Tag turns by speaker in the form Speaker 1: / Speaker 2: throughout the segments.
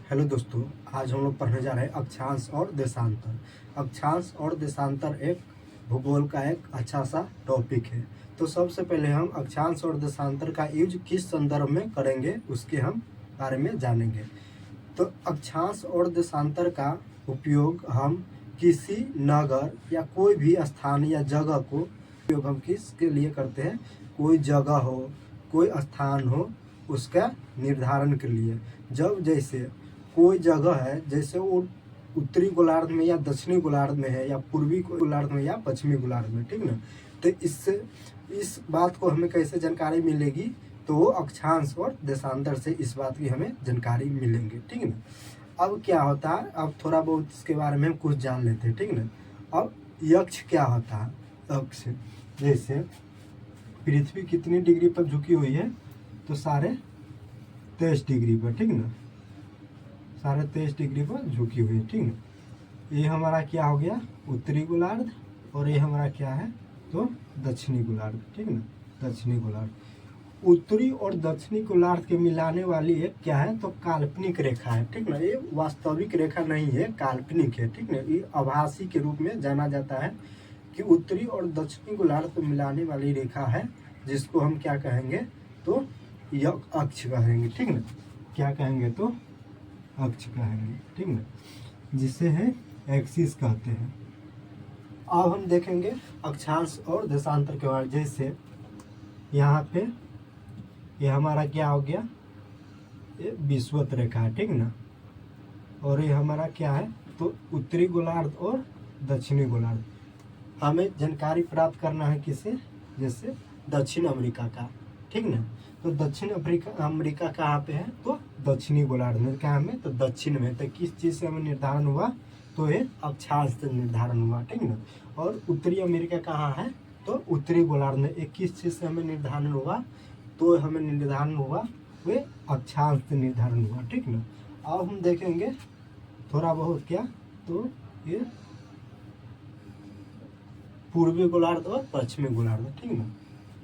Speaker 1: Hello दोस्तों, आज हम लोग पढ़ने जा रहे हैं अक्षांश और देशांतर। अक्षांश और देशांतर एक भूगोल का एक अच्छा सा टॉपिक है। तो सबसे पहले हम अक्षांश और देशांतर का यूज किस संदर्भ में करेंगे उसके हम बारे में जानेंगे। तो अक्षांश और देशांतर का उपयोग हम किसी नगर या कोई भी स्थान या जगह को उपयोग हम किसके लिए करते हैं, कोई जगह हो, कोई स्थान हो, उसका निर्धारण के लिए। जब जैसे कोई जगह है, जैसे वो उत्तरी गोलार्ध में या दक्षिणी गोलार्ध में है, या पूर्वी गोलार्ध में या पश्चिमी गोलार्ध में, ठीक ना। तो इससे इस बात को हमें कैसे जानकारी मिलेगी, तो वो अक्षांश और देशांतर से इस बात की हमें जानकारी मिलेंगे, ठीक ना। अब क्या होता है, अब थोड़ा बहुत इसके बारे में हम कुछ जान लेते हैं, ठीक ना। अब अक्ष क्या होता है? अक्ष जैसे पृथ्वी कितनी डिग्री पर झुकी हुई है, तो 23.5 डिग्री पर, ठीक ना। 23.5 डिग्री पर झुकी हुई है, ठीक ना। ये हमारा क्या हो गया, उत्तरी गोलार्ध, और ये हमारा क्या है, तो दक्षिणी गोलार्ध, ठीक ना। दक्षिणी गोलार्ध, उत्तरी और दक्षिणी गोलार्ध के मिलाने वाली एक क्या है, तो काल्पनिक रेखा है, ठीक ना। ये वास्तविक रेखा नहीं है, काल्पनिक है, ठीक ना। ये आभासी के रूप में जाना जाता है कि उत्तरी और दक्षिणी गोलार्ध को मिलाने वाली रेखा है, जिसको हम क्या कहेंगे, तो यह अक्ष कहेंगे, ठीक ना। क्या कहेंगे, तो अक्ष कहेंगे, ठीक ना, जिसे है एक्सिस कहते हैं। अब हम देखेंगे अक्षांश और देशांतर के बारे में। जैसे यहाँ पे ये हमारा क्या हो गया, ये विषुवत रेखा है, ठीक ना। और ये हमारा क्या है, तो उत्तरी गोलार्ध और दक्षिणी गोलार्ध। हमें जानकारी प्राप्त करना है किसे, जैसे दक्षिण अमेरिका का, ठीक ना। तो दक्षिण अमेरिका कहाँ पे है, तो दक्षिणी गोलार्ध में। क्या हमें, तो दक्षिण में। तो किस चीज़ से हमें निर्धारण हुआ, तो ये अक्षांश से निर्धारण हुआ, ठीक ना। और उत्तरी अमेरिका कहाँ है, तो उत्तरी गोलार्ध में। एक किस चीज़ से हमें निर्धारण हुआ, तो हमें निर्धारण हुआ वे अक्षांश से निर्धारण हुआ, ठीक ना। अब हम देखेंगे थोड़ा बहुत क्या, तो ये पूर्वी गोलार्ध और पश्चिमी गोलार्ध, ठीक ना।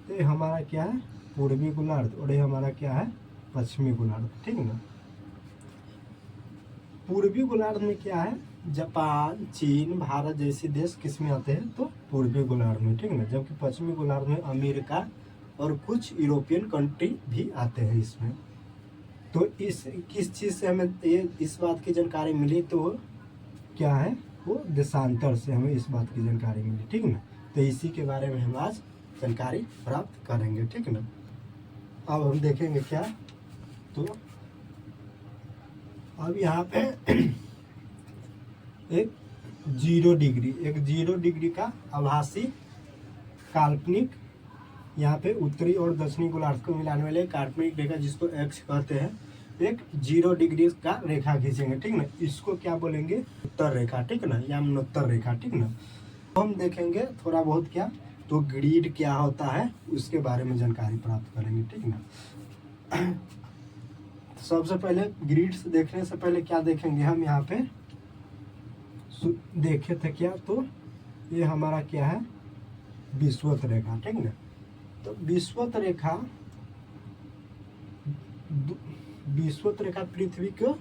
Speaker 1: तो ये हमारा क्या है, पूर्वी गोलार्ध, और ये हमारा क्या है, पश्चिमी गोलार्ध, ठीक ना। पूर्वी गोलार्ध में क्या है, जापान, चीन, भारत जैसे देश किसमें आते हैं, तो पूर्वी गोलार्ध में, ठीक ना। जबकि पश्चिमी गोलार्ध में अमेरिका और कुछ यूरोपियन कंट्री भी आते हैं इसमें। तो इस किस चीज़ से हमें ये इस बात की जानकारी मिली, तो क्या है, वो देशांतर से हमें इस बात की जानकारी मिली, ठीक ना। तो इसी के बारे में हम आज जानकारी प्राप्त करेंगे, ठीक ना। अब हम देखेंगे क्या, तो अब यहाँ पे एक 0 डिग्री का आभासी काल्पनिक, यहाँ पे उत्तरी और दक्षिणी गोलार्ध को मिलाने वाले काल्पनिक रेखा, जिसको एक्स कहते हैं, एक 0 डिग्री का रेखा खींचेंगे, ठीक ना। इसको क्या बोलेंगे, उत्तर रेखा, ठीक ना, या उत्तर रेखा, ठीक ना। तो हम देखेंगे थोड़ा बहुत क्या, तो ग्रिड क्या होता है उसके बारे में जानकारी प्राप्त करेंगे, ठीक ना। सबसे पहले ग्रिड से देखने से पहले क्या देखेंगे हम, यहाँ पे देखे थे क्या, तो ये हमारा क्या है, विषुवत रेखा, ठीक ना। तो विषुवत रेखा पृथ्वी को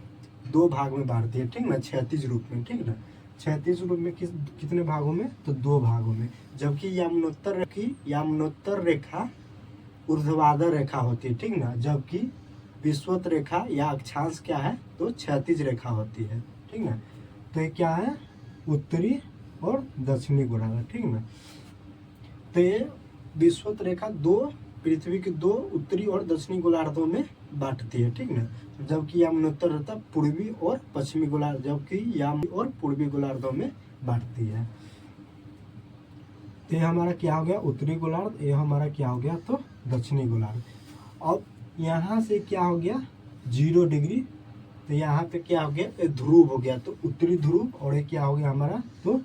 Speaker 1: 2 भाग में बांटती है, ठीक ना, क्षैतिज रूप में, ठीक ना। क्षैतिज रूप में कितने भागों में, तो 2 भागों में। जबकि यमुनोत्तर रेखा ऊर्ध्वाधर रेखा होती है, ठीक ना। जबकि विषुवत रेखा या अक्षांश क्या है, तो क्षैतिज रेखा होती है, ठीक ना। तो ये क्या है, उत्तरी और दक्षिणी गोलार्ध, ठीक ना। तो ये विषुवत रेखा पृथ्वी के 2 उत्तरी और दक्षिणी गोलार्धों में बांटती है, ठीक ना। जबकि यमुनोत्तर रेखा पूर्वी और पश्चिमी गोलार्ध, जबकि और पूर्वी गोलार्धों में बांटती है। तो ये हमारा क्या हो गया, उत्तरी गोलार्ध, ये हमारा क्या हो गया, तो दक्षिणी गोलार्ध। अब यहाँ से क्या हो गया, 0 डिग्री, तो यहाँ पे क्या हो गया, ये ध्रुव हो गया, तो उत्तरी ध्रुव, और ये क्या हो गया हमारा, तो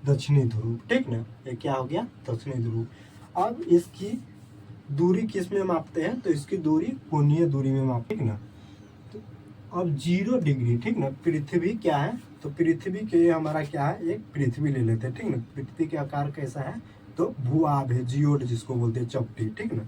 Speaker 1: दक्षिणी ध्रुव, ठीक ना। ये क्या हो गया, दक्षिणी ध्रुव। अब इसकी दूरी किस में मापते हैं, तो इसकी दूरी कोणीय दूरी में मापते, ठीक ना। तो अब 0 डिग्री, ठीक ना, पृथ्वी क्या है, तो पृथ्वी के हमारा क्या है, एक पृथ्वी ले लेते हैं, ठीक ना। पृथ्वी के आकार कैसा है, तो भूआभ है, जियोड जिसको बोलते हैं, चपटी, ठीक ना।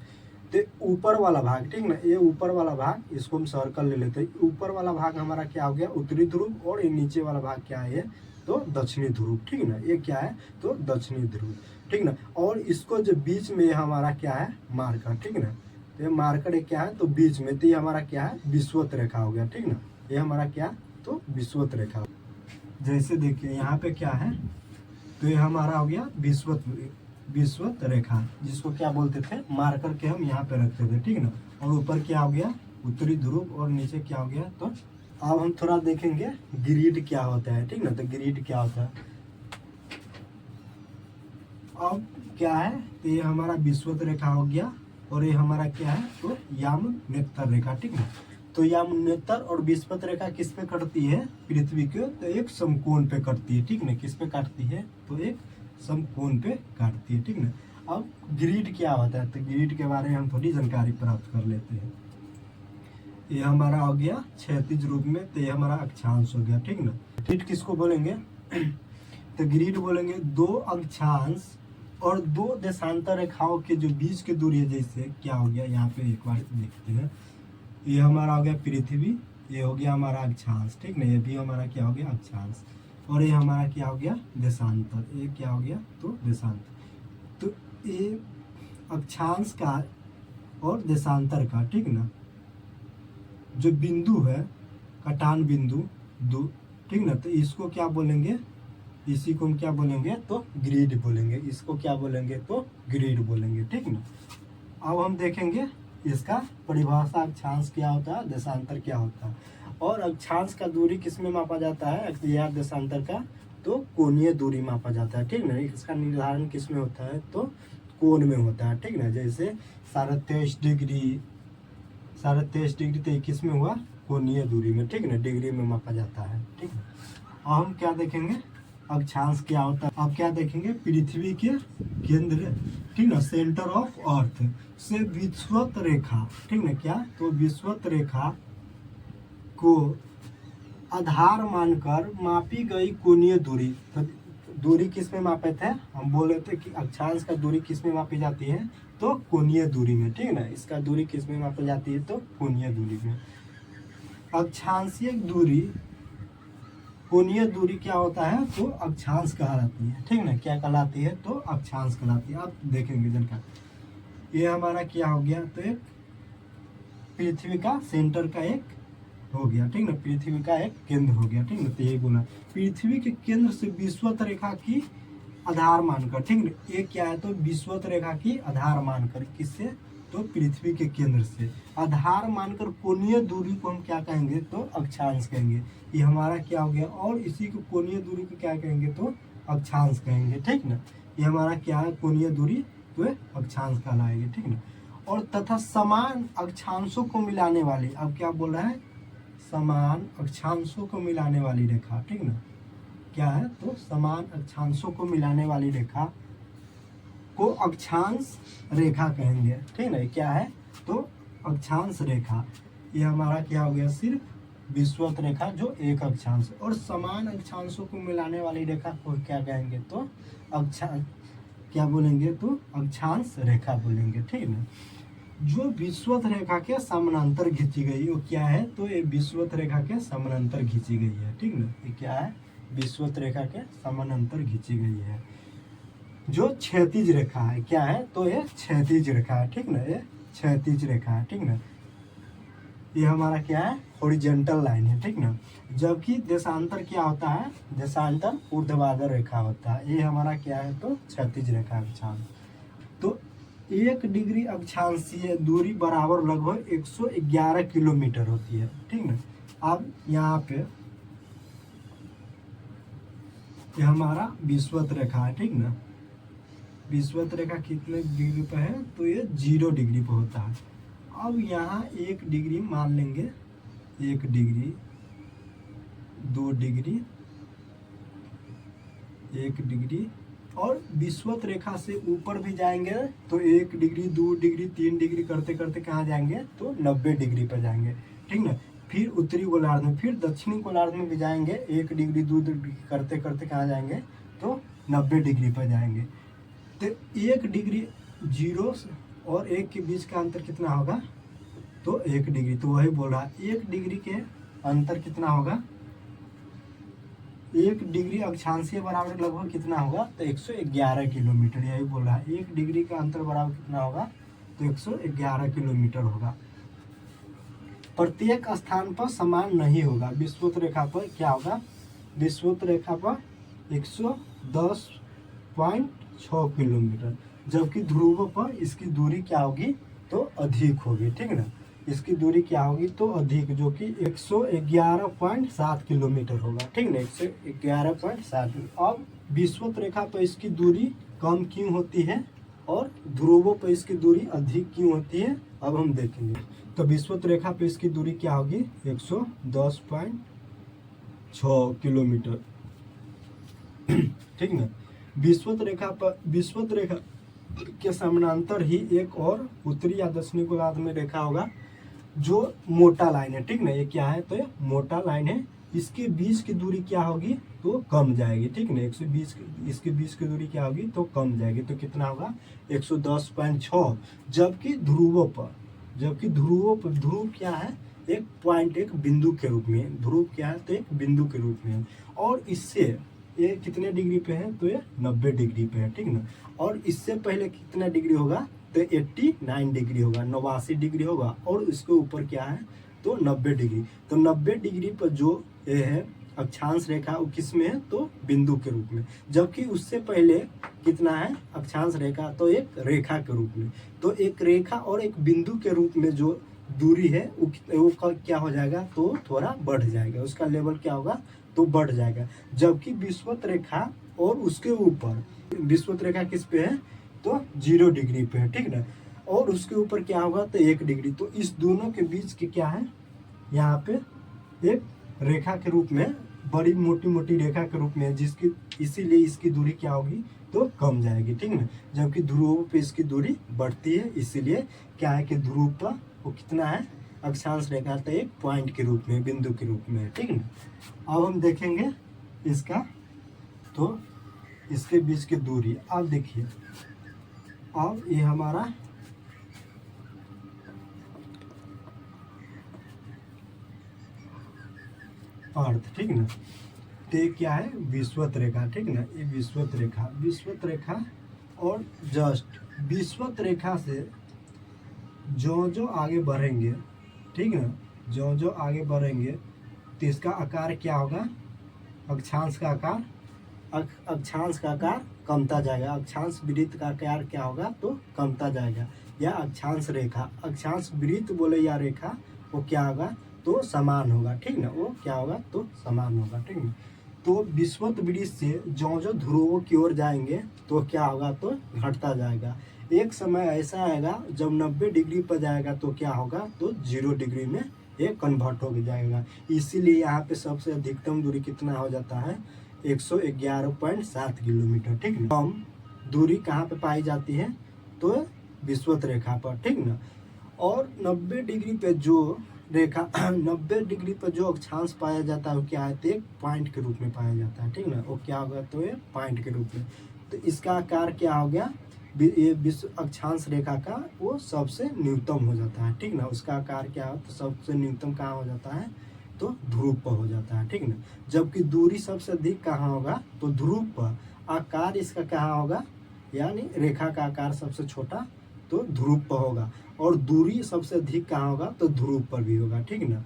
Speaker 1: तो ऊपर वाला भाग, ठीक ना, ये ऊपर वाला भाग इसको हम सर्कल ले लेते हैं। ऊपर वाला भाग हमारा क्या हो गया, उत्तरी ध्रुव, और ये नीचे वाला भाग क्या है, तो दक्षिणी ध्रुव, ठीक ना, ये क्या है, तो दक्षिणी ध्रुव, ठीक ना। और इसको जो बीच में हमारा क्या है, मार्कर, ठीक ना, तो ये मार्कर ये क्या है, तो बीच में, तो ये हमारा क्या है, विषुवत रेखा हो गया, ठीक ना, ये हमारा क्या, तो विषुवत रेखा। जैसे देखिए यहाँ पे क्या है, तो ये हमारा हो गया विषुवत रेखा, जिसको क्या बोलते थे, मार्कर के हम यहाँ पे रखते थे, ठीक ना। और ऊपर क्या हो गया, उत्तरी ध्रुव, और नीचे क्या हो गया। तो अब हम थोड़ा देखेंगे ग्रिड क्या होता है, ठीक ना, तो ग्रिड क्या होता है। अब क्या है, तो ये हमारा विषुवत रेखा हो गया, और ये हमारा क्या है, तो यामनेत्र रेखा, ठीक ना। तो यामनेत्र और विषुवत रेखा किस पे कटती है, पृथ्वी के, तो एक समकोण पे कटती है, ठीक ना। किस पे काटती है, तो एक समकोण पे काटती है, ठीक ना। अब ग्रिड क्या होता है, तो ग्रिड के बारे में हम थोड़ी जानकारी प्राप्त कर लेते हैं। ये हमारा हो गया क्षैतिज रूप में, तो ये हमारा अक्षांश हो गया, ठीक ना। ग्रिड किसको बोलेंगे, तो ग्रिड बोलेंगे दो अक्षांश और दो देशांतर रेखाओं के जो बीच की दूरी है, जैसे क्या हो गया, यहाँ पे एक बार देखते हैं। ये हमारा हो गया पृथ्वी, ये हो गया हमारा अक्षांश, ठीक ना, ये भी हमारा क्या हो गया, अक्षांश, और ये हमारा क्या हो गया, देशांतर, ये क्या हो गया, तो देशांतर। तो ये अक्षांश का और देशांतर का, ठीक ना, जो बिंदु है, कटान बिंदु दो, ठीक ना, तो इसको क्या बोलेंगे, इसी को हम क्या बोलेंगे, तो ग्रिड बोलेंगे, इसको क्या बोलेंगे, तो ग्रिड बोलेंगे, ठीक ना। अब हम देखेंगे इसका परिभाषा, अक्षांश क्या होता है, देशांतर क्या होता है, और अक्षांश का दूरी किस में मापा जाता है, या देशांतर का, तो कोणीय दूरी मापा जाता है, ठीक ना। इसका निर्धारण किस में होता है, तो कोण में होता है, ठीक ना। जैसे 23.5 डिग्री, 23.5 डिग्री तो किस में हुआ, कोणीय दूरी में, ठीक ना, डिग्री में मापा जाता है, ठीक है। अब हम क्या देखेंगे, अक्षांश क्या होता है। अब क्या देखेंगे, पृथ्वी के केंद्र, ठीक ना, सेंटर ऑफ अर्थ से विषुवत रेखा, ठीक ना, क्या, तो विषुवत रेखा को आधार मानकर मापी गई कोणीय दूरी। तो दूरी किस में मापे थे, हम बोले थे कि अक्षांश का दूरी किस में मापी जाती है, तो कोणीय दूरी में, ठीक ना। इसका दूरी किस में मापी जाती है, तो कोणीय दूरी में। अक्षांशीय दूरी, कोणीय दूरी क्या होता है, तो अक्षांश कहलाती है, ठीक ना, क्या कहलाती है, तो अक्षांश कहलाती है। आप देखेंगे जानकारी, ये हमारा क्या हो गया, तो एक पृथ्वी का सेंटर का एक हो गया, ठीक ना, पृथ्वी का एक केंद्र हो गया, ठीक ना। तो ये गुना पृथ्वी के केंद्र से विषुवत रेखा की आधार मानकर, ठीक ना, ये क्या है, तो विषुवत रेखा की आधार मानकर, किससे, तो पृथ्वी के केंद्र से आधार मानकर कोणीय दूरी को हम क्या कहेंगे, तो अक्षांश कहेंगे। ये हमारा क्या हो गया, और इसी को कोणीय दूरी को क्या कहेंगे, तो अक्षांश कहेंगे, ठीक ना। ये हमारा क्या है, कोणीय दूरी, तो अक्षांश कहलाएगी, ठीक ना। और तथा समान अक्षांशों को मिलाने वाली, अब क्या बोल रहा है, समान अक्षांशों को मिलाने वाली रेखा, ठीक ना, क्या है, तो समान अक्षांशों को मिलाने वाली रेखा को अक्षांश रेखा कहेंगे, ठीक ना। क्या है, तो अक्षांश रेखा। ये हमारा क्या हो गया, सिर्फ विषुवत रेखा जो एक अक्षांश, और समान अक्षांशों को मिलाने वाली रेखा को क्या कहेंगे, तो अक्षांश, क्या बोलेंगे, तो अक्षांश रेखा बोलेंगे, ठीक ना। जो विषुवत रेखा के समानांतर खींची गई, वो क्या है, तो ये विषुवत रेखा के समानांतर खींची गई है, ठीक ना। ये क्या है, विषुवत रेखा के समानांतर खींची गई है। जो क्षैतिज रेखा है, क्या है, तो ये क्षैतिज रेखा है, ठीक ना, ये क्षैतिज रेखा है, ठीक ना। ये हमारा क्या है, हॉरिजॉन्टल लाइन है, ठीक ना। जबकि देशांतर क्या होता है, देशांतर ऊर्ध्वाधर रेखा होता है। ये हमारा क्या है, तो क्षैतिज रेखा अक्षांश। तो 1 डिग्री अक्षांशीय दूरी बराबर लगभग 111 किलोमीटर होती है, ठीक ना। अब यहाँ पे ये हमारा विषुवत रेखा है, ठीक ना। विषुवत रेखा कितने डिग्री पर है, तो ये 0 डिग्री पर होता है। अब यहाँ 1 डिग्री मान लेंगे, 1 डिग्री, 2 डिग्री, 1 डिग्री, और विषुवत रेखा से ऊपर भी जाएंगे तो 1 डिग्री, 2 डिग्री, 3 डिग्री करते करते कहाँ जाएंगे, तो 90 डिग्री पर जाएंगे, ठीक ना। फिर उत्तरी गोलार्ध में, फिर दक्षिणी गोलार्ध में भी जाएंगे, 1 डिग्री, 2 डिग्री करते करते कहाँ जाएंगे, तो 90 डिग्री पर जाएंगे। तो 1 डिग्री 0 और एक के बीच का अंतर कितना होगा, तो 1 डिग्री। तो वही बोल रहा है 1 डिग्री के अंतर कितना होगा, 1 डिग्री अक्षांशीय बराबर लगभग कितना होगा, तो 111 किलोमीटर। यही बोल रहा है 1 डिग्री का अंतर बराबर कितना होगा, तो 111 किलोमीटर होगा। प्रत्येक स्थान पर समान नहीं होगा। विषुवत रेखा पर क्या होगा, विषुवत रेखा पर 110.6 किलोमीटर, जबकि ध्रुवों पर इसकी दूरी क्या होगी, तो अधिक होगी। ठीक ना, इसकी दूरी क्या होगी, तो अधिक, जो कि 111.7 किलोमीटर होगा। ठीक ना, 111.7। अब विषुवत रेखा पर इसकी दूरी कम क्यों होती है और ध्रुवों पर इसकी दूरी अधिक क्यों होती है, अब हम देखेंगे। तो विषुवत रेखा पर इसकी दूरी क्या होगी, 110.6 किलोमीटर। ठीक ना, विषुवत रेखा के समानांतर ही एक और उत्तरी या दक्षिणी गोलार्ध में रेखा होगा जो मोटा लाइन है। ठीक ना, ये क्या है, तो ये मोटा लाइन है। इसके बीच की दूरी क्या होगी, तो कम जाएगी। ठीक ना, 120, इसके बीच की दूरी क्या होगी, तो कम जाएगी। तो कितना होगा, 110.6। जबकि ध्रुवों पर ध्रुव क्या है, एक पॉइंट, एक बिंदु के रूप में। ध्रुव क्या है, तो एक बिंदु के रूप में। और इससे ये कितने डिग्री पे है, तो ये 90 डिग्री पे है। ठीक ना, और इससे पहले कितना डिग्री होगा, तो 89 डिग्री होगा, 89 डिग्री होगा। और इसके ऊपर क्या है, तो 90 डिग्री। तो 90 डिग्री पर जो ये है अक्षांश रेखा, वो किस में है, तो बिंदु के रूप में। जबकि उससे पहले कितना है अक्षांश रेखा, तो एक रेखा के रूप में। तो एक रेखा और एक बिंदु के रूप में जो दूरी है वो क्या हो जाएगा, तो थोड़ा बढ़ जाएगा, उसका लेवल क्या होगा, तो बढ़ जाएगा। जबकि विषुवत रेखा और उसके ऊपर, विषुवत रेखा किस पे है, तो 0 डिग्री पे है। ठीक ना, और उसके ऊपर क्या होगा, तो 1 डिग्री। तो इस दोनों के बीच के क्या है, यहाँ पे एक रेखा के रूप में, बड़ी मोटी मोटी रेखा के रूप में, जिसकी इसीलिए इसकी दूरी क्या होगी, तो कम जाएगी। ठीक ना, जबकि ध्रुवों पे इसकी दूरी बढ़ती है। इसीलिए क्या है कि ध्रुव पर वो कितना है, अक्षांश रेखा, तो एक पॉइंट के रूप में, बिंदु के रूप में। ठीक ना, अब हम देखेंगे इसका, तो इसके बीच की दूरी। अब देखिए, अब ये हमारा अर्थ। ठीक ना, तो ये क्या है, विषुवत रेखा। ठीक ना, ये विषुवत रेखा और जस्ट विषुवत रेखा से जो आगे बढ़ेंगे, ठीक ना, जो आगे बढ़ेंगे, तो इसका आकार क्या होगा, अक्षांश का आकार कमता जाएगा। अक्षांश वृत्त का आकार क्या होगा, तो कमता जाएगा। या अक्षांश रेखा, अक्षांश वृत्त बोले या रेखा, वो क्या होगा, तो समान होगा। ठीक ना, वो क्या होगा, तो समान होगा। ठीक ना, तो विषुवत वृत्त से जो ध्रुवों की ओर जाएंगे, तो क्या होगा, तो घटता जाएगा। एक समय ऐसा आएगा जब 90 डिग्री पर जाएगा, तो क्या होगा, तो 0 डिग्री में ये कन्वर्ट हो जाएगा। इसीलिए यहाँ पे सबसे अधिकतम दूरी कितना हो जाता है, 111.7 किलोमीटर। ठीक ना, कम दूरी कहाँ पे पाई जाती है, तो विषुवत रेखा पर। ठीक ना, और 90 डिग्री पे जो रेखा 90 डिग्री पर जो अक्षांश पाया जाता है, वो क्या है, तो एक पॉइंट के रूप में पाया जाता है। ठीक ना, वो क्या होगा, तो ये पॉइंट के रूप में। तो इसका आकार क्या हो गया, ये विश्व अक्षांश रेखा का वो सबसे न्यूनतम हो जाता है। ठीक ना, उसका आकार क्या हो, तो सबसे न्यूनतम कहाँ हो जाता है, तो ध्रुव पर हो जाता है। ठीक ना, जबकि दूरी सबसे अधिक कहाँ होगा, तो ध्रुव पर। आकार इसका कहाँ होगा, यानी रेखा का आकार सबसे छोटा, तो ध्रुव पर होगा। और दूरी सबसे अधिक कहाँ होगा, तो ध्रुव पर भी होगा। ठीक ना,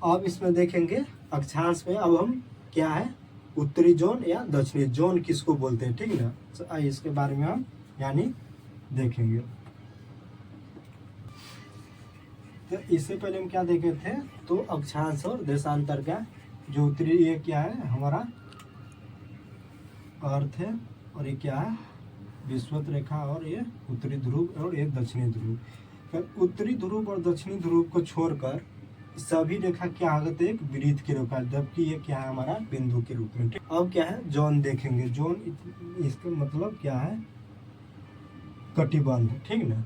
Speaker 1: अब इसमें देखेंगे अक्षांश में, अब हम क्या है, उत्तरी जोन या दक्षिणी जोन किसको बोलते हैं। ठीक ना, तो इसके बारे में हम यानी देखेंगे। तो इससे पहले हम क्या देखे थे, तो अक्षांश और देशांतर का, जो उत्तरी, ये क्या है हमारा अर्थ है, और ये क्या है, विषुवत रेखा, और ये उत्तरी ध्रुव, और ये दक्षिणी ध्रुव। फिर उत्तरी ध्रुव और दक्षिणी ध्रुव को छोड़कर सभी रेखा क्या आगत एक वृत्त की रेखा, जबकि ये क्या है, हमारा बिंदु के रूप में। अब क्या है, जोन देखेंगे। जोन इसका मतलब क्या है, कटिबंध। ठीक ना,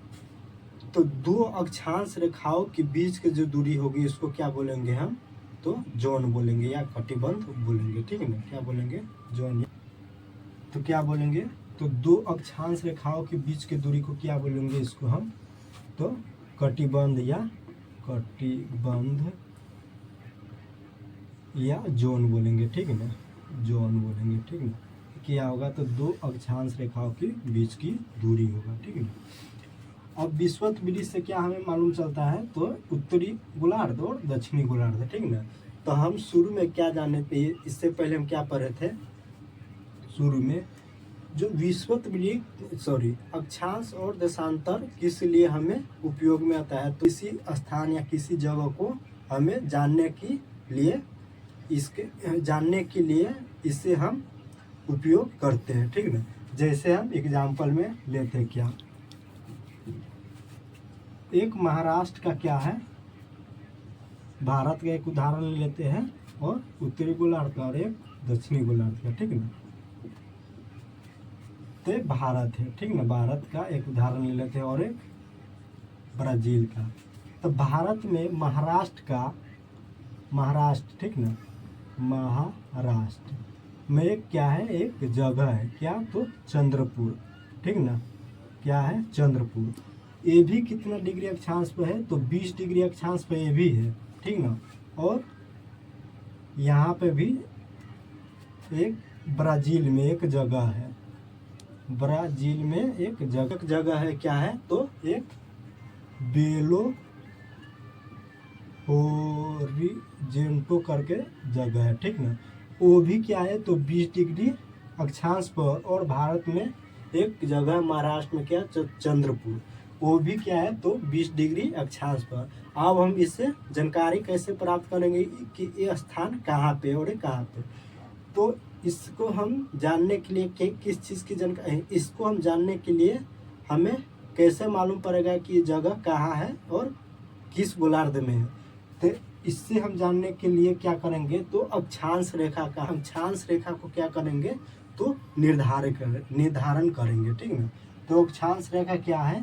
Speaker 1: तो दो अक्षांश रेखाओं के बीच की जो दूरी होगी, इसको क्या बोलेंगे हम, तो जोन बोलेंगे या कटिबंध बोलेंगे। ठीक है ना, क्या बोलेंगे, जोन। तो क्या बोलेंगे, तो दो अक्षांश रेखाओं के बीच की दूरी को क्या बोलेंगे, इसको हम तो कटिबंध या जोन बोलेंगे, ठीक है ना, जोन बोलेंगे, ठीक है। क्या होगा, तो दो अक्षांश रेखाओं के बीच की दूरी होगा, ठीक है। अब विषुवत विधि से क्या हमें मालूम चलता है, तो उत्तरी गोलार्ध और दक्षिणी गोलार्ध, ठीक ना। तो हम शुरू में क्या जाने पे, इससे पहले हम क्या पढ़े थे, शुरू में जो विषुवत विधि अक्षांश और देशांतर किस लिए हमें उपयोग में आता है, तो किसी स्थान या किसी जगह को हमें जानने के लिए इससे हम उपयोग करते हैं, ठीक ना। जैसे हम एग्जाम्पल में लेते हैं, क्या एक महाराष्ट्र का क्या है, भारत का एक उदाहरण लेते हैं, और उत्तरी गोलार्ध का और एक दक्षिणी गोलार्ध का, ठीक ना। तो भारत है, ठीक ना, भारत का एक उदाहरण ले लेते हैं और एक ब्राजील का। तो भारत में महाराष्ट्र, ठीक ना, महाराष्ट्र में एक क्या है, एक जगह है, क्या, तो चंद्रपुर, ठीक ना, क्या है, चंद्रपुर। ये भी कितना डिग्री अक्षांश पे है, तो 20 डिग्री अक्षांश पे ये भी है, ठीक ना। और यहाँ पे भी एक ब्राजील में एक जगह है, ब्राजील में एक जगह है, क्या है, तो एक बेलो होरिजेंटो करके जगह है, ठीक ना। वो भी क्या है, तो 20 डिग्री अक्षांश पर, और भारत में एक जगह महाराष्ट्र में क्या, चंद्रपुर, वो भी क्या है, तो 20 डिग्री अक्षांश पर। अब हम इससे जानकारी कैसे प्राप्त करेंगे कि ये स्थान कहाँ पे और कहाँ पे, तो इसको हम जानने के लिए किस चीज़ की जानकारी, इसको हम जानने के लिए हमें कैसे मालूम पड़ेगा कि ये जगह कहाँ है और किस गोलार्ध में है। तो इससे हम जानने के लिए क्या करेंगे, तो अक्षांश रेखा को क्या करेंगे, तो निर्धारण करेंगे, ठीक ना। तो अक्षांश रेखा क्या है,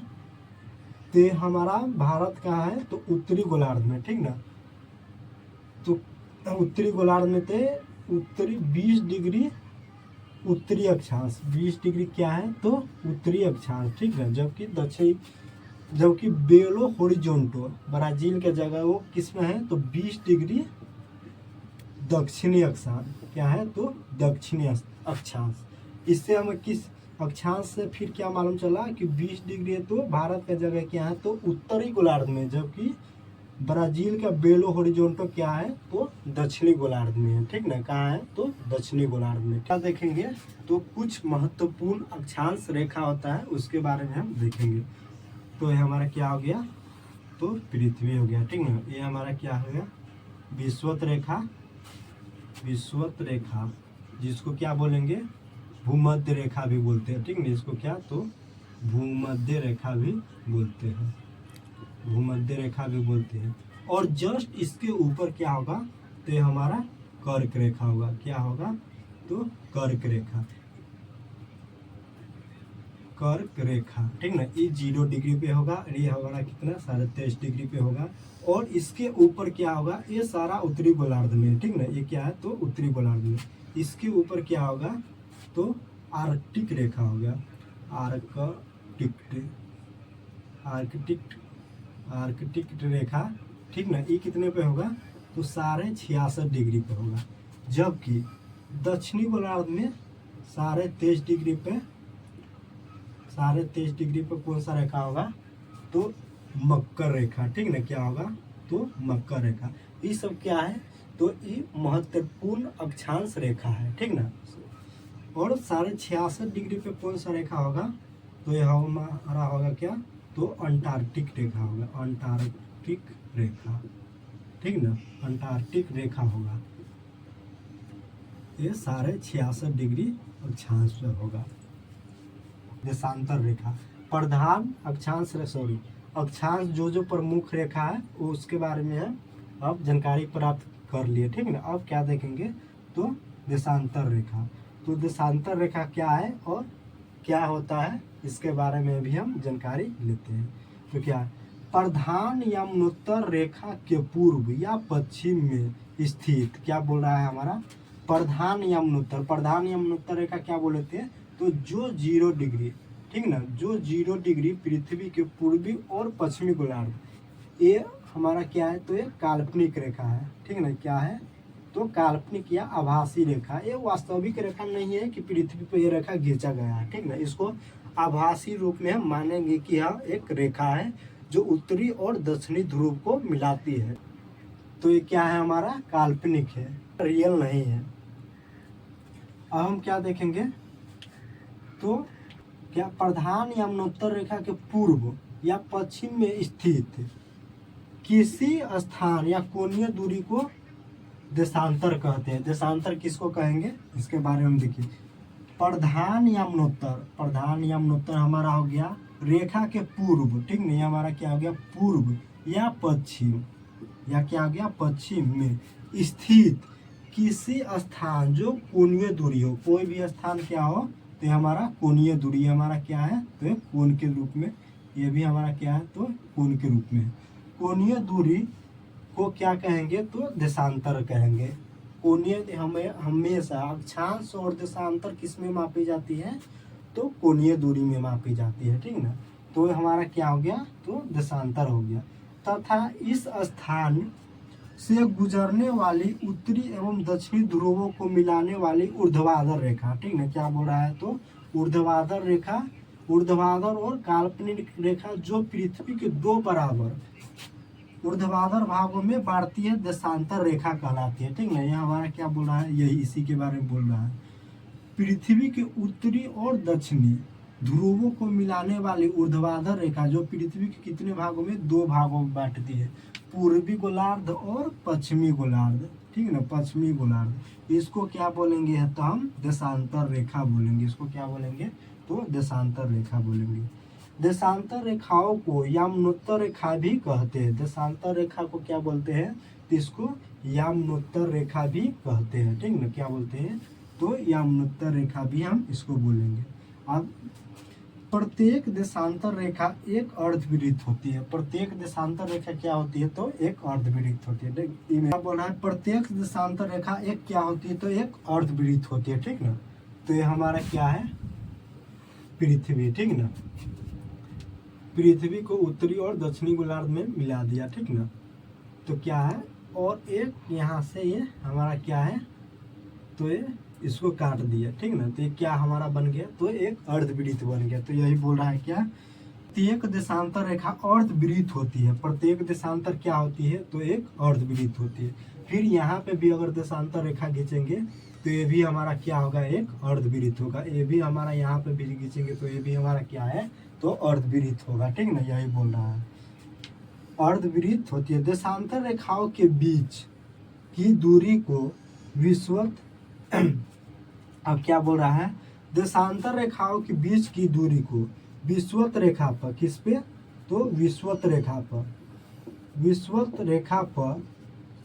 Speaker 1: तो हमारा भारत का है, तो उत्तरी गोलार्ध में, ठीक ना। तो उत्तरी गोलार्ध में थे उत्तरी 20 डिग्री उत्तरी अक्षांश, 20 डिग्री क्या है, तो उत्तरी अक्षांश, ठीक है। जबकि बेलो होरिजोंटो ब्राजील के जगह वो किस में है, तो 20 डिग्री दक्षिणी अक्षांश, क्या है, तो दक्षिणी अक्षांश। इससे हमें किस अक्षांश से फिर क्या मालूम चला कि 20 डिग्री है, तो भारत का जगह क्या है, तो उत्तरी गोलार्ध में, जबकि ब्राजील का बेलो होरिजोंटो क्या है, तो दक्षिणी गोलार्ध में है, ठीक ना, कहाँ है, तो दक्षिणी गोलार्ध में। क्या देखेंगे, तो कुछ महत्वपूर्ण अक्षांश रेखा होता है, उसके बारे में हम देखेंगे। तो ये हमारा क्या हो गया, तो पृथ्वी हो गया, ठीक ना। ये हमारा क्या हो गया, विषुवत रेखा, जिसको क्या बोलेंगे, भूमध्य रेखा भी बोलते हैं, ठीक ना। इसको क्या, तो भूमध्य रेखा भी बोलते हैं, और जस्ट इसके ऊपर क्या होगा, तो ये हमारा कर्क रेखा होगा, क्या होगा, तो कर्क रेखा, ठीक ना। ये 0 डिग्री पे होगा, और ये हमारा कितना 23.5 डिग्री पे होगा, और इसके ऊपर क्या होगा, ये सारा उत्तरी गोलार्ध में, ठीक ना। ये क्या है, तो उत्तरी गोलार्ध में, इसके ऊपर क्या होगा, तो आर्कटिक रेखा हो गया, आर्कटिक रेखा, ठीक ना। ये कितने पे होगा, तो 66.5 डिग्री पे होगा। जबकि दक्षिणी गोलार्ध में 23.5 डिग्री पे कौन सा रेखा होगा, तो मकर रेखा, ठीक ना, क्या होगा, तो मकर रेखा। ये सब क्या है, तो ये महत्वपूर्ण अक्षांश रेखा है, ठीक ना। और 66.5 डिग्री पे कौन सा रेखा होगा, तो यह हमारा होगा क्या, तो अंटार्कटिक रेखा होगा, अंटार्कटिक रेखा, ठीक ना, अंटार्कटिक रेखा होगा। ये 66.5 डिग्री अक्षांश पे होगा। देशांतर रेखा, प्रधान अक्षांश अक्षांश जो प्रमुख रेखा है वो उसके बारे में हम अब जानकारी प्राप्त कर लिए, ठीक ना। अब क्या देखेंगे, तो देशांतर रेखा, तो देशांतर रेखा क्या है और क्या होता है, इसके बारे में भी हम जानकारी लेते हैं। तो क्या, प्रधान यमुनोत्तर रेखा के पूर्व या पश्चिम में स्थित, क्या बोल रहा है हमारा, प्रधान यमुनोत्तर रेखा क्या बोलते हैं, तो जो 0 डिग्री, ठीक ना, जो 0 डिग्री पृथ्वी के पूर्वी और पश्चिमी गोलार्ध, ये हमारा क्या है, तो ये काल्पनिक रेखा है, ठीक ना, क्या है, तो काल्पनिक या आभासी रेखा, ये वास्तविक रेखा नहीं है कि पृथ्वी पर ये रेखा खींचा गया है, ठीक ना, इसको आभासी रूप में हम मानेंगे कि यह एक रेखा है जो उत्तरी और दक्षिणी ध्रुव को मिलाती है। तो ये क्या है, हमारा काल्पनिक है, रियल नहीं है। अब हम क्या देखेंगे, तो क्या प्रधान यमुनोत्तर रेखा के पूर्व या पश्चिम में स्थित किसी स्थान या कोणीय दूरी को देशांतर कहते हैं। देशांतर किसको कहेंगे, इसके बारे में देखिए। प्रधान यमुनोत्तर हमारा हो गया रेखा के पूर्व, ठीक नहीं, हमारा क्या हो गया, पूर्व या पश्चिम, या क्या हो गया, पश्चिम में स्थित किसी स्थान जो कोणीय दूरी हो, कोई भी स्थान क्या हो, तो ये हमारा कोणीय दूरी, हमारा क्या है, तो कोण के रूप में, ये भी हमारा क्या है, तो कोण के रूप में। कोणीय दूरी को क्या कहेंगे, तो देशांतर कहेंगे। कोणीय हमें हमेशा अक्षांश और देशांतर किस में मापी जाती है, तो कोणीय दूरी में मापी जाती है, ठीक ना। तो हमारा क्या हो गया, तो देशांतर हो गया। तथा इस स्थान से गुजरने वाली उत्तरी एवं दक्षिणी ध्रुवों को मिलाने वाली ऊर्ध्वाधर रेखा, ठीक ना, क्या बोल रहा है, तो ऊर्ध्वाधर रेखा, ऊर्ध्वाधर और काल्पनिक रेखा जो पृथ्वी के दो बराबर ऊर्ध्वाधर भागों में बांटती है, देशांतर रेखा कहलाती है, ठीक ना। यह हमारा क्या बोल रहा है, यही इसी के बारे में बोल रहा है। पृथ्वी के उत्तरी और दक्षिणी ध्रुवों को मिलाने वाली ऊर्ध्वाधर रेखा जो पृथ्वी के कितने भागों में, 2 भागों में बांटती है, पूर्वी गोलार्ध और पश्चिमी गोलार्ध, ठीक ना, पश्चिमी गोलार्ध। इसको क्या बोलेंगे, तो हम देशांतर रेखा बोलेंगे। इसको क्या बोलेंगे, तो देशांतर रेखा बोलेंगे। देशांतर रेखाओं को यमुनोत्तर रेखा भी कहते हैं। देशांतर रेखा को क्या बोलते हैं, तो इसको यमुनोत्तर रेखा भी कहते हैं, ठीक ना, क्या बोलते हैं, तो यमुनोत्तर रेखा भी हम इसको बोलेंगे। अब प्रत्येक देशांतर रेखा एक अर्धवृत्त होती है। प्रत्येक देशांतर रेखा क्या होती है, तो एक अर्धवृत्त होती है। क्या बोल रहा है, प्रत्येक देशांतर रेखा एक क्या होती है, तो एक अर्धवृत्त होती है, ठीक ना। तो ये हमारा क्या है, पृथ्वी, ठीक ना, पृथ्वी को उत्तरी और दक्षिणी गोलार्ध में मिला दिया, ठीक ना। तो क्या है, और एक यहाँ से ये हमारा क्या है, तो ये इसको काट दिया, ठीक ना। तो ये क्या हमारा बन गया, तो एक अर्धवृत्त बन गया। तो यही बोल रहा है क्या, प्रत्येक देशांतर रेखा अर्धवृत्त होती है। प्रत्येक देशांतर क्या होती है, तो एक अर्धवृत्त होती है। फिर यहाँ पे भी अगर देशांतर रेखा खींचेंगे तो ये भी हमारा क्या होगा, एक अर्धवृत्त होगा। ये भी हमारा यहाँ पे भी खींचेंगे तो ये भी हमारा क्या है, तो अर्धवृत्त होगा, ठीक ना, यही बोल रहा है, अर्धवृत्त होती है। देशांतर रेखाओं के बीच की दूरी को विषुवत अब क्या बोल रहा है, देशांतर रेखाओं के बीच की दूरी को विषुवत रेखा पर, किस पे, तो विषुवत रेखा पर, विषुवत रेखा पर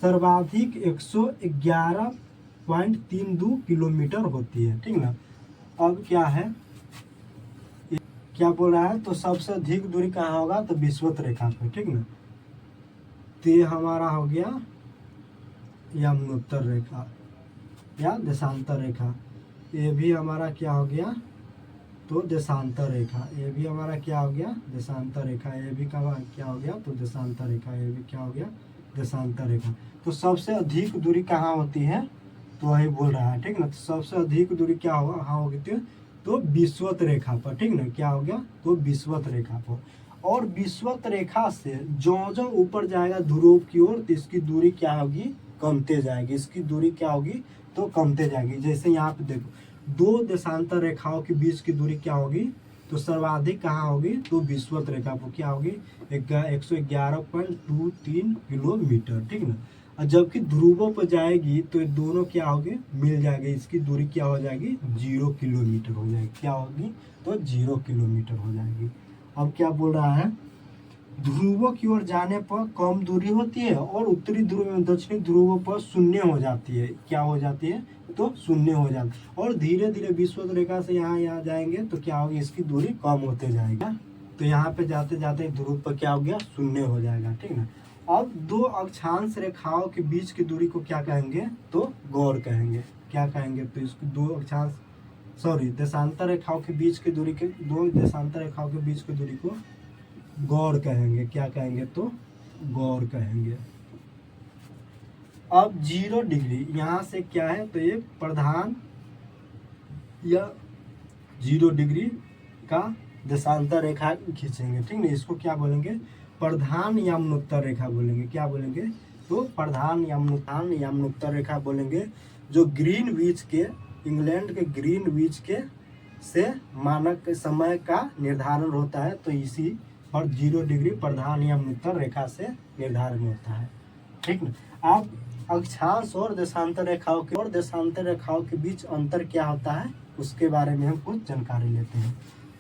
Speaker 1: सर्वाधिक 111.32 किलोमीटर होती है, ठीक ना। अब क्या है, क्या बोल रहा है, तो सबसे अधिक दूरी कहाँ होगा, तो विषुवत रेखा पर, ठीक ना। तो ये हमारा हो गया यमुनोत्तर रेखा या देशांतर रेखा। ये भी हमारा क्या हो गया, तो देशांतर रेखा। ये भी हमारा क्या हो गया, देशांतर रेखा। ये भी क्या हो गया, तो देशांतर रेखा। ये भी क्या हो गया, देशांतर रेखा। तो सबसे अधिक दूरी कहाँ होती है, तो वही बोल रहा है, ठीक ना। तो सबसे अधिक दूरी क्या होगा, हाँ होगी, तो विषुवत रेखा पर, ठीक ना, क्या हो गया, तो विषुवत रेखा पर। और विषुवत रेखा से जो ऊपर जाएगा ध्रुव की ओर, तो इसकी दूरी क्या होगी, कमते जाएगी। इसकी दूरी क्या होगी, तो कमते जाएगी। जैसे यहाँ पे देखो, 2 देशांतर रेखाओं के बीच की दूरी क्या होगी, तो सर्वाधिक कहाँ होगी, तो विषुवत रेखा पर क्या होगी, 111.23 किलोमीटर, ठीक ना। और जबकि ध्रुवों पर जाएगी तो ये दोनों क्या होगी, मिल जाएगी। इसकी दूरी क्या हो जाएगी, 0 किलोमीटर हो जाएगी। क्या होगी, तो 0 किलोमीटर हो जाएगी। अब क्या बोल रहा है, ध्रुवों की ओर जाने पर कम दूरी होती है और उत्तरी ध्रुव एवं दक्षिणी ध्रुवों पर शून्य हो जाती है। क्या हो जाती है, तो शून्य हो जाती है। और धीरे धीरे विषुवत रेखा से यहाँ जाएंगे तो क्या होगी, इसकी दूरी कम होते जाएगा। तो यहाँ पे जाते जाते ध्रुव पर क्या हो गया, शून्य हो जाएगा, ठीक ना। अब 2 अक्षांश रेखाओं के बीच की दूरी को क्या कहेंगे, तो गौर कहेंगे। क्या कहेंगे, तो इसको 2 अक्षांश सॉरी देशांतर रेखाओं के बीच की दूरी के दो देशांतर रेखाओं के बीच की दूरी को गौर कहेंगे। क्या कहेंगे? तो गौर कहेंगे। अब 0 डिग्री यहाँ से क्या है? तो ये प्रधान या 0 डिग्री का देशांतर रेखा खींचेंगे, ठीक है। इसको क्या बोलेंगे? प्रधान यमुनोत्तर रेखा बोलेंगे। क्या बोलेंगे? तो प्रधान यमुनोत्तर रेखा बोलेंगे, जो ग्रीनविच के इंग्लैंड के ग्रीनविच के से मानक समय का निर्धारण होता है। तो इसी पर 0 डिग्री प्रधान यमुनोत्तर रेखा से निर्धारण होता है, ठीक ना। आप अक्षांश और देशांतर रेखाओं के बीच अंतर क्या होता है उसके बारे में हम कुछ जानकारी लेते हैं।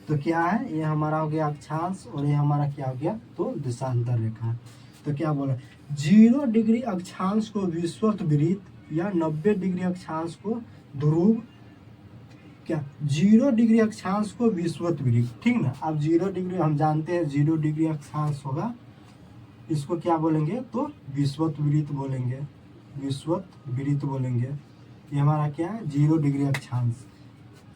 Speaker 1: तो क्या है? ये हमारा हो गया अक्षांश और ये हमारा क्या हो गया? तो देशांतर रेखा। तो क्या बोला? 0 डिग्री अक्षांश को विषुवत या 90 डिग्री अक्षांश को ध्रुव। क्या? 0 डिग्री अक्षांश को विषुवत, ठीक ना। अब 0 डिग्री हम जानते हैं 0 डिग्री अक्षांश होगा, इसको क्या बोलेंगे? तो विषुवत बोलेंगे। विषुवत बोलेंगे। ये हमारा क्या है? 0 डिग्री अक्षांश।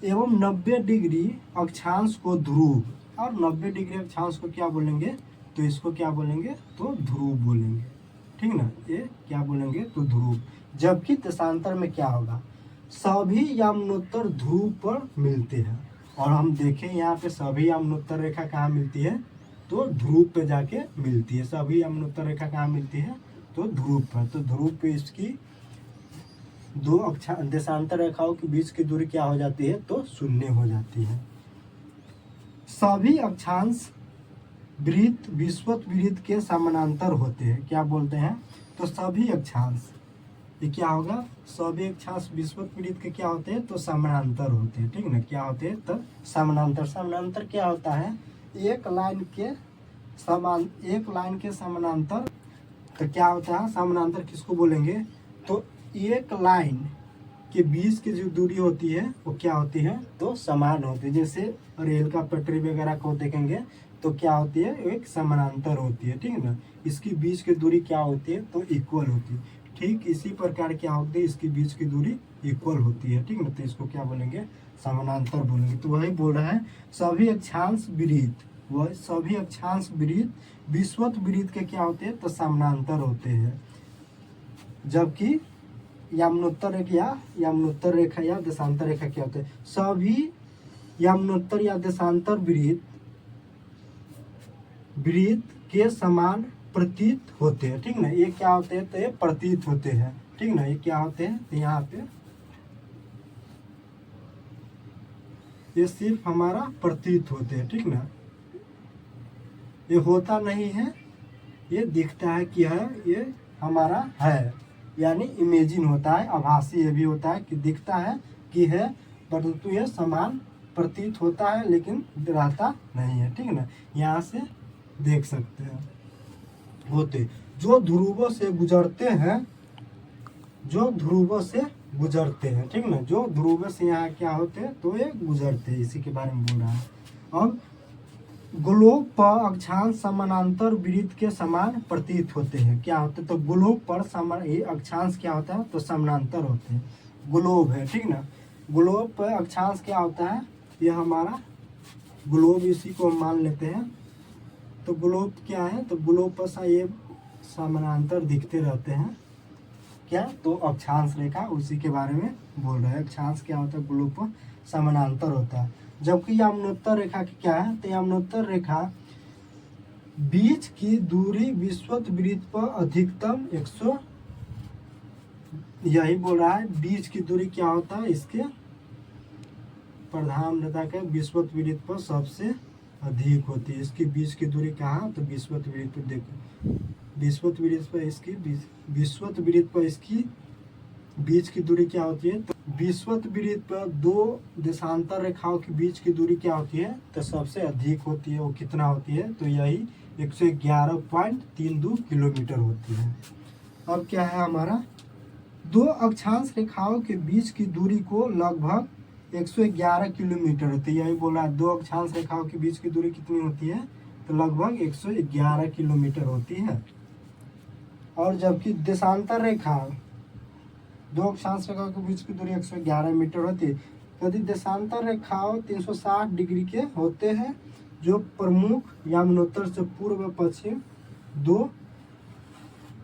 Speaker 1: एवं 90 डिग्री अक्षांश को ध्रुव, और 90 डिग्री अक्षांश को क्या बोलेंगे? तो इसको क्या बोलेंगे? तो ध्रुव बोलेंगे, ठीक ना। ये क्या बोलेंगे? तो ध्रुव। जबकि देशांतर में क्या होगा? सभी यमुनोत्तर ध्रुव पर मिलते हैं। और हम देखें यहाँ पे सभी यमुनोत्तर रेखा कहाँ मिलती है? तो ध्रुव पे जाके मिलती है। सभी यमुनोत्तर रेखा कहाँ मिलती है? तो ध्रुव पर। तो ध्रुव पे इसकी दो देशांतर रेखाओं के बीच की दूरी क्या हो जाती है? तो 0 हो जाती है। सभी अक्षांश वृत्त विषुवत वृत्त के समानांतर होते हैं। क्या बोलते हैं? तो सभी अक्षांश, ये क्या होगा? सभी अक्षांश विषुवत वृत्त के क्या होते हैं? तो समानांतर होते हैं, ठीक ना। क्या होते हैं? तो समानांतर क्या होता है? एक लाइन के समानांतर। तो क्या होता है समानांतर? किसको बोलेंगे? तो एक लाइन के बीच की जो दूरी होती है वो क्या होती है? तो समान होती है। जैसे रेल का पटरी वगैरह को देखेंगे तो क्या होती है? एक समानांतर होती है, ठीक है ना। इसकी बीच की दूरी क्या होती है? तो इक्वल होती है। ठीक इसी प्रकार क्या होती है? इसकी बीच की दूरी इक्वल होती है, ठीक ना। तो इसको क्या बोलेंगे? समानांतर बोलेंगे। तो वही बोल रहा है सभी अक्षांश वृत्त विषुवत वृत्त के क्या होते हैं? तो समानांतर होते हैं। जबकि यमुनोत्तर रेखा या देशांतर रेखा क्या होते हैं? सभी यमुनोत्तर या देशांतर वृत्त के समान प्रतीत होते हैं, ठीक ना। ये क्या होते हैं? तो ये प्रतीत होते हैं, ठीक ना। ये क्या होते हैं? तो यहाँ पे ये सिर्फ हमारा प्रतीत होते हैं, ठीक ना। ये होता नहीं है, ये दिखता है कि है, ये हमारा है, यानी इमेजिन होता है, आभासी। ये भी होता है कि दिखता है कि है, परंतु ये समान प्रतीत होता है लेकिन रहता नहीं है, ठीक ना। यहाँ से देख सकते हैं होते जो ध्रुवों से गुजरते हैं, ठीक ना। जो ध्रुव से यहाँ क्या होते हैं? तो ये गुजरते हैं, इसी के बारे में बोल रहा है। अब गोलोक पर अक्षांश समानांतर वृत्त के समान प्रतीत होते हैं। क्या होते हैं? तो गोलोक पर ये अक्षांश क्या होता है? तो समानांतर होते हैं। ग्लोब है, ठीक ना। ग्लोब पर अक्षांश क्या होता है? ये हमारा ग्लोब, इसी को हम मान लेते हैं। तो ग्लोब क्या है? तो ग्लोब पर ये समानांतर दिखते रहते हैं। क्या? तो अक्षांश रेखा, उसी के बारे में बोल रहे हैं। अक्षांश क्या होता है? ग्लोब पर समानांतर होता है। जबकि यमुनोत्तर रेखा की क्या है? तो यमुनोत्तर रेखा बीच की दूरी विषुवत वृत्त पर अधिकतम 100, यही बोल रहा है। बीच की दूरी क्या होता है? इसके प्रधान रेखा के विषुवत वृत्त पर सबसे अधिक होती है। इसकी बीच की दूरी कहाँ? तो विषुवत वृत्त पर। देखो विषुवत वृत्त पर इसकी बीच की दूरी क्या होती है? तो विषुवत वृत्त पर दो देशांतर रेखाओं के बीच की दूरी क्या होती है? तो सबसे अधिक होती है। वो कितना होती है? तो यही 111.32 किलोमीटर होती है। अब क्या है हमारा? दो अक्षांश रेखाओं के बीच की दूरी को लगभग 111 किलोमीटर होती है। यही बोला, दो अक्षांश रेखाओं के बीच की दूरी कितनी होती है? तो लगभग 111 किलोमीटर होती है। और जबकि देशांतर रेखा, दो अक्षांश रेखाओं के बीच की दूरी 111 मीटर होती है। यदि देशांतर रेखाओं 360 डिग्री के होते हैं जो प्रमुख यमुनोत्तर से पूर्व व पश्चिम दो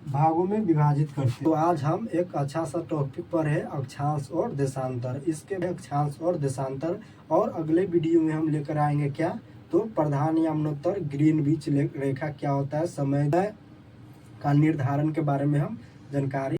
Speaker 1: भागों में विभाजित करते हैं। तो आज हम एक अच्छा सा टॉपिक पर है अक्षांश और देशांतर। इसके अक्षांश और देशांतर और अगले वीडियो में हम लेकर आएंगे क्या, तो प्रधान यमुनोत्तर ग्रीनविच रेखा क्या होता है, समय का निर्धारण के बारे में हम जानकारी